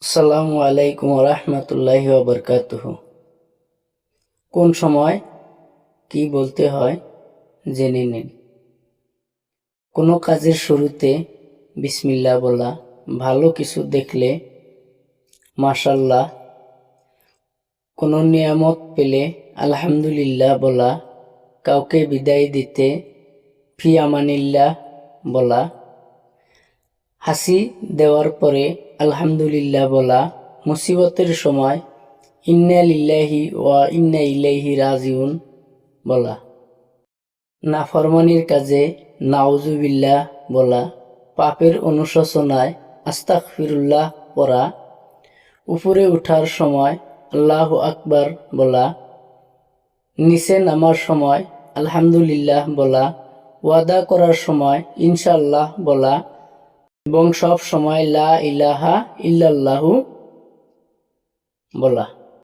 আসসালামু আলাইকুম রহমতুল্লাহি ওবরকাতুহু। কোন সময় কি বলতে হয় জেনে নিন। কোনো কাজের শুরুতে বিসমিল্লাহ বলা, ভালো কিছু দেখলে মাশাল্লাহ, কোনো নিয়ামত পেলে আলহামদুলিল্লাহ বলা, কাউকে বিদায় দিতে ফি আমানিল্লাহ বলা, হাসি দেওয়ার পরে আলহামদুলিল্লাহ বলা, মুসিবতের সময় ইন্না লিল্লাহি ওয়া ইন্না ইলাইহি রাজিউন বলা, নাফরমানির কাজে নাউজুবিল্লাহ বলা, পাপের অনুশোচনায় আস্তাগফিরুল্লাহ পড়া, উপরে ওঠার সময় আল্লাহু আকবার বলা, নিচে নামার সময় আলহামদুলিল্লাহ বলা, ওয়াদা করার সময় ইনশাআল্লাহ বলা এবং সব সময় লা ইলাহা ইল্লাল্লাহু বলা।